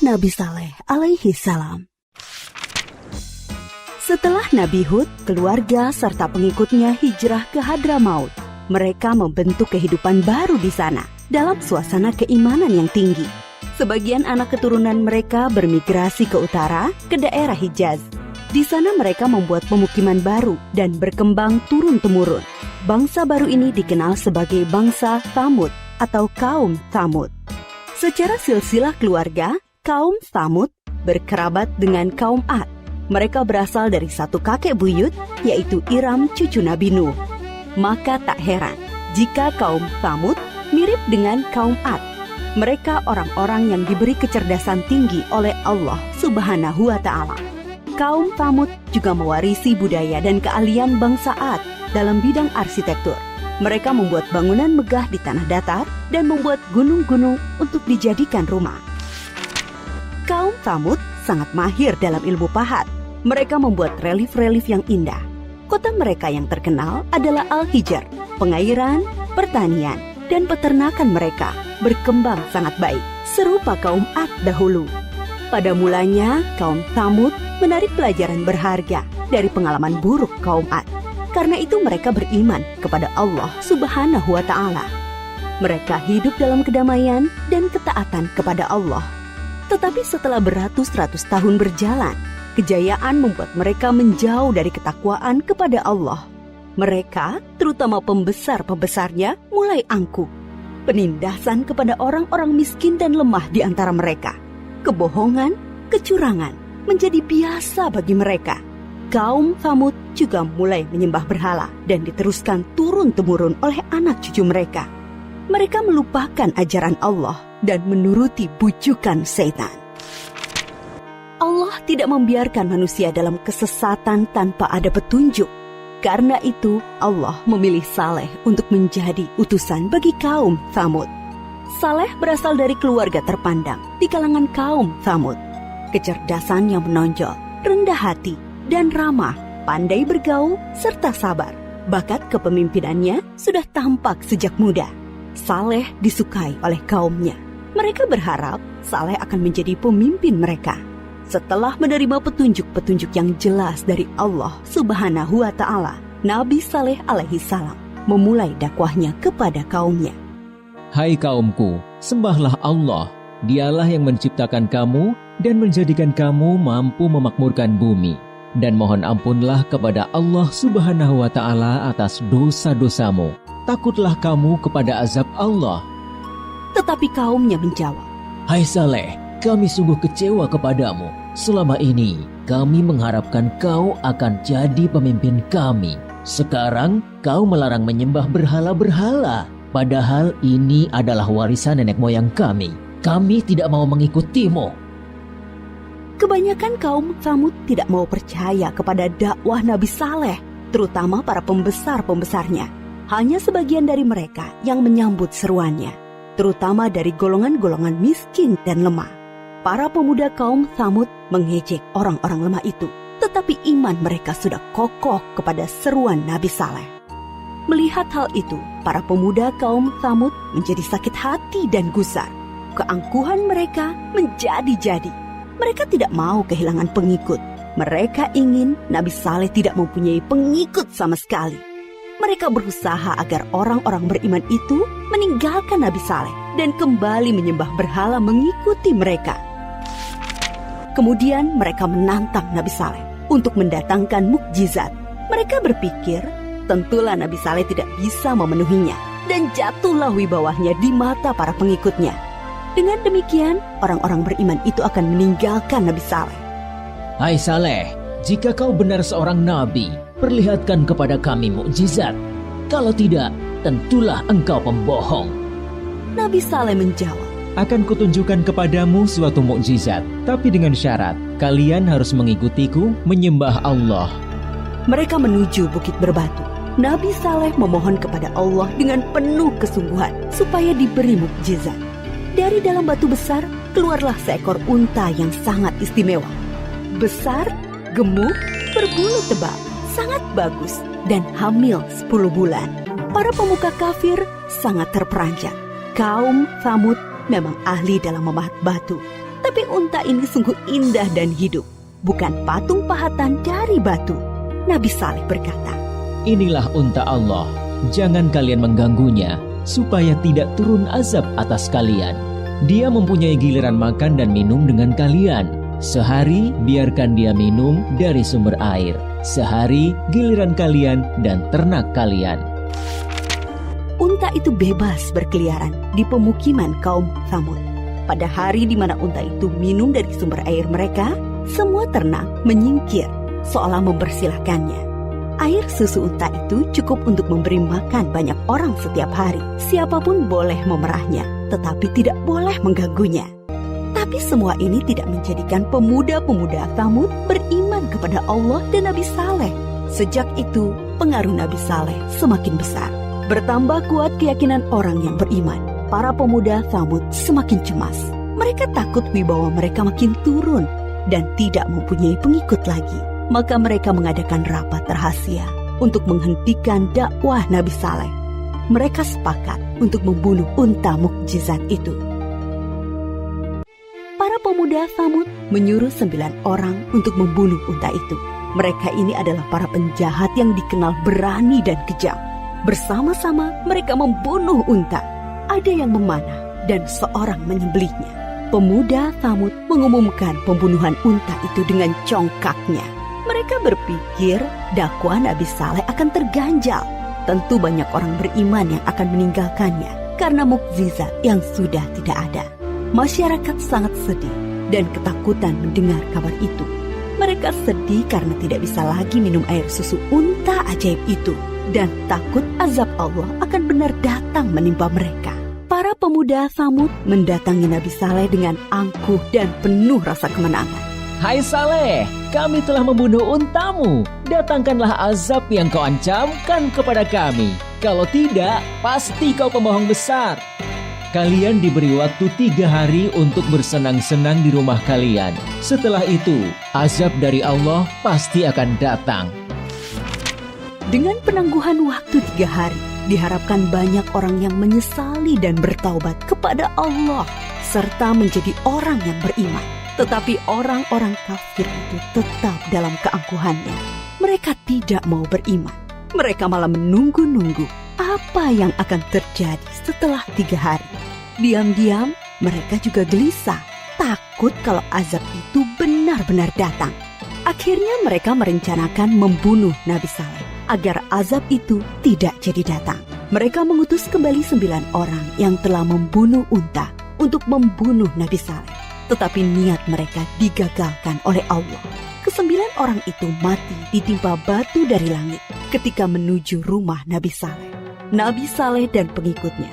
Nabi Saleh alaihi salam. Setelah Nabi Hud, keluarga serta pengikutnya hijrah ke Hadramaut. Mereka membentuk kehidupan baru di sana dalam suasana keimanan yang tinggi. Sebagian anak keturunan mereka bermigrasi ke utara, ke daerah Hijaz. Di sana mereka membuat pemukiman baru dan berkembang turun-temurun. Bangsa baru ini dikenal sebagai bangsa Thamud atau kaum Thamud. Secara silsilah keluarga, kaum Thamud berkerabat dengan kaum Ad. Mereka berasal dari satu kakek buyut, yaitu Iram cucu Nabi Nuh. Maka tak heran jika kaum Thamud mirip dengan kaum Ad. Mereka orang-orang yang diberi kecerdasan tinggi oleh Allah Subhanahu wa Ta'ala. Kaum Thamud juga mewarisi budaya dan keahlian bangsa Ad dalam bidang arsitektur. Mereka membuat bangunan megah di tanah datar dan membuat gunung-gunung untuk dijadikan rumah. Kaum Thamud sangat mahir dalam ilmu pahat. Mereka membuat relief-relief yang indah. Kota mereka yang terkenal adalah Al-Hijr. Pengairan, pertanian, dan peternakan mereka berkembang sangat baik, serupa kaum Ad dahulu. Pada mulanya, kaum Thamud menarik pelajaran berharga dari pengalaman buruk kaum Ad. Karena itu mereka beriman kepada Allah Subhanahu wa Ta'ala. Mereka hidup dalam kedamaian dan ketaatan kepada Allah. Tetapi setelah beratus-ratus tahun berjalan, kejayaan membuat mereka menjauh dari ketakwaan kepada Allah. Mereka, terutama pembesar-pembesarnya, mulai angkuh. Penindasan kepada orang-orang miskin dan lemah di antara mereka. Kebohongan, kecurangan menjadi biasa bagi mereka. Kaum Thamud juga mulai menyembah berhala dan diteruskan turun-temurun oleh anak cucu mereka. Mereka melupakan ajaran Allah dan menuruti bujukan setan. Allah tidak membiarkan manusia dalam kesesatan tanpa ada petunjuk. Karena itu, Allah memilih Saleh untuk menjadi utusan bagi kaum Thamud. Saleh berasal dari keluarga terpandang di kalangan kaum Thamud. Kecerdasan yang menonjol, rendah hati, dan ramah, pandai bergaul, serta sabar. Bakat kepemimpinannya sudah tampak sejak muda. Saleh disukai oleh kaumnya. Mereka berharap Saleh akan menjadi pemimpin mereka. Setelah menerima petunjuk-petunjuk yang jelas dari Allah Subhanahu wa Ta'ala, Nabi Saleh alaihi salam memulai dakwahnya kepada kaumnya. Hai kaumku, sembahlah Allah. Dialah yang menciptakan kamu dan menjadikan kamu mampu memakmurkan bumi. Dan mohon ampunlah kepada Allah Subhanahu wa Ta'ala atas dosa-dosamu. Takutlah kamu kepada azab Allah. Tetapi kaumnya menjawab, Hai Saleh, kami sungguh kecewa kepadamu. Selama ini kami mengharapkan kau akan jadi pemimpin kami. Sekarang kau melarang menyembah berhala-berhala. Padahal ini adalah warisan nenek moyang kami. Kami tidak mau mengikutimu. Kebanyakan kaum Thamud tidak mau percaya kepada dakwah Nabi Saleh, terutama para pembesar-pembesarnya. Hanya sebagian dari mereka yang menyambut seruannya, terutama dari golongan-golongan miskin dan lemah. Para pemuda kaum Thamud mengejek orang-orang lemah itu, tetapi iman mereka sudah kokoh kepada seruan Nabi Saleh. Melihat hal itu, para pemuda kaum Thamud menjadi sakit hati dan gusar. Keangkuhan mereka menjadi-jadi. Mereka tidak mau kehilangan pengikut. Mereka ingin Nabi Saleh tidak mempunyai pengikut sama sekali. Mereka berusaha agar orang-orang beriman itu meninggalkan Nabi Saleh dan kembali menyembah berhala mengikuti mereka. Kemudian mereka menantang Nabi Saleh untuk mendatangkan mukjizat. Mereka berpikir tentulah Nabi Saleh tidak bisa memenuhinya dan jatuhlah wibawahnya di mata para pengikutnya. Dengan demikian, orang-orang beriman itu akan meninggalkan Nabi Saleh. Hai Saleh, jika kau benar seorang nabi, perlihatkan kepada kami mukjizat. Kalau tidak, tentulah engkau pembohong. Nabi Saleh menjawab, Akan kutunjukkan kepadamu suatu mukjizat, tapi dengan syarat, kalian harus mengikutiku menyembah Allah. Mereka menuju Bukit Berbatu. Nabi Saleh memohon kepada Allah dengan penuh kesungguhan supaya diberi mukjizat. Dari dalam batu besar, keluarlah seekor unta yang sangat istimewa. Besar, gemuk, berbulu tebal, sangat bagus, dan hamil 10 bulan. Para pemuka kafir sangat terperanjat. Kaum Thamud memang ahli dalam memahat batu. Tapi unta ini sungguh indah dan hidup, bukan patung pahatan dari batu. Nabi Saleh berkata, Inilah unta Allah, jangan kalian mengganggunya, supaya tidak turun azab atas kalian. Dia mempunyai giliran makan dan minum dengan kalian. Sehari biarkan dia minum dari sumber air. Sehari giliran kalian dan ternak kalian. Unta itu bebas berkeliaran di pemukiman kaum Tsamud. Pada hari di mana unta itu minum dari sumber air mereka, semua ternak menyingkir seolah mempersilahkannya. Air susu unta itu cukup untuk memberi makan banyak orang setiap hari. Siapapun boleh memerahnya, tetapi tidak boleh mengganggunya. Tapi semua ini tidak menjadikan pemuda-pemuda Tsamud beriman kepada Allah dan Nabi Saleh. Sejak itu, pengaruh Nabi Saleh semakin besar. Bertambah kuat keyakinan orang yang beriman. Para pemuda Tsamud semakin cemas. Mereka takut wibawa mereka makin turun dan tidak mempunyai pengikut lagi. Maka mereka mengadakan rapat rahasia untuk menghentikan dakwah Nabi Saleh. Mereka sepakat untuk membunuh unta mukjizat itu. Para pemuda Tsamud menyuruh 9 orang untuk membunuh unta itu. Mereka ini adalah para penjahat yang dikenal berani dan kejam. Bersama-sama mereka membunuh unta. Ada yang memanah dan seorang menyembelihnya. Pemuda Tsamud mengumumkan pembunuhan unta itu dengan congkaknya. Mereka berpikir dakwah Nabi Saleh akan terganjal. Tentu banyak orang beriman yang akan meninggalkannya karena mukjizat yang sudah tidak ada. Masyarakat sangat sedih dan ketakutan mendengar kabar itu. Mereka sedih karena tidak bisa lagi minum air susu unta ajaib itu dan takut azab Allah akan benar datang menimpa mereka. Para pemuda Tsamud mendatangi Nabi Saleh dengan angkuh dan penuh rasa kemenangan. Hai Saleh, kami telah membunuh untamu. Datangkanlah azab yang kau ancamkan kepada kami. Kalau tidak, pasti kau pembohong besar. Kalian diberi waktu 3 hari untuk bersenang-senang di rumah kalian. Setelah itu, azab dari Allah pasti akan datang. Dengan penangguhan waktu 3 hari, diharapkan banyak orang yang menyesali dan bertaubat kepada Allah, serta menjadi orang yang beriman. Tetapi orang-orang kafir itu tetap dalam keangkuhannya. Mereka tidak mau beriman. Mereka malah menunggu-nunggu apa yang akan terjadi setelah 3 hari. Diam-diam, mereka juga gelisah, takut kalau azab itu benar-benar datang. Akhirnya mereka merencanakan membunuh Nabi Saleh agar azab itu tidak jadi datang. Mereka mengutus kembali 9 orang yang telah membunuh unta untuk membunuh Nabi Saleh. Tetapi niat mereka digagalkan oleh Allah. Ke-9 orang itu mati ditimpa batu dari langit ketika menuju rumah Nabi Saleh. Nabi Saleh dan pengikutnya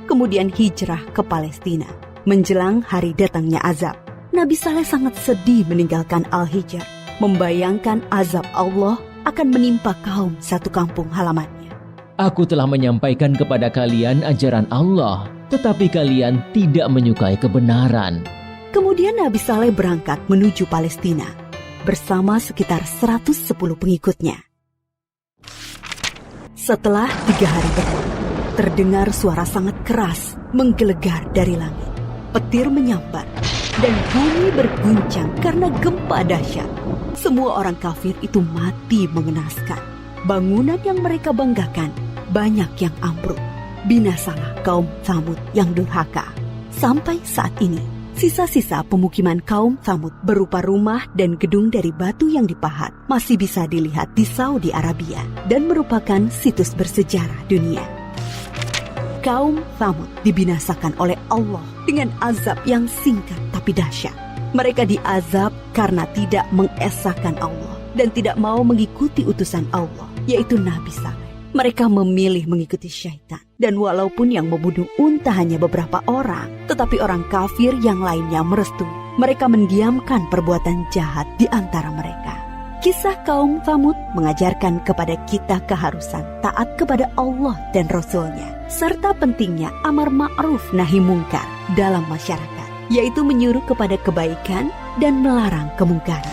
kemudian hijrah ke Palestina. Menjelang hari datangnya azab, Nabi Saleh sangat sedih meninggalkan Al-Hijr, membayangkan azab Allah akan menimpa kaum satu kampung halamannya. Aku telah menyampaikan kepada kalian ajaran Allah, tetapi kalian tidak menyukai kebenaran. Kemudian Nabi Saleh berangkat menuju Palestina bersama sekitar 110 pengikutnya. Setelah 3 hari berlalu, terdengar suara sangat keras menggelegar dari langit. Petir menyambar dan bumi berguncang karena gempa dahsyat. Semua orang kafir itu mati mengenaskan. Bangunan yang mereka banggakan banyak yang ambruk. Binasalah kaum Tsamud yang durhaka. Sampai saat ini, sisa-sisa pemukiman kaum Tsamud berupa rumah dan gedung dari batu yang dipahat masih bisa dilihat di Saudi Arabia dan merupakan situs bersejarah dunia. Kaum Tsamud dibinasakan oleh Allah dengan azab yang singkat tapi dahsyat. Mereka diazab karena tidak mengesahkan Allah dan tidak mau mengikuti utusan Allah, yaitu Nabi Saleh. Mereka memilih mengikuti syaitan. Dan walaupun yang membunuh unta hanya beberapa orang, tetapi orang kafir yang lainnya merestui. Mereka mendiamkan perbuatan jahat di antara mereka. Kisah kaum Tsamud mengajarkan kepada kita keharusan taat kepada Allah dan Rasul-Nya, serta pentingnya amar ma'ruf nahi mungkar dalam masyarakat, yaitu menyuruh kepada kebaikan dan melarang kemungkaran.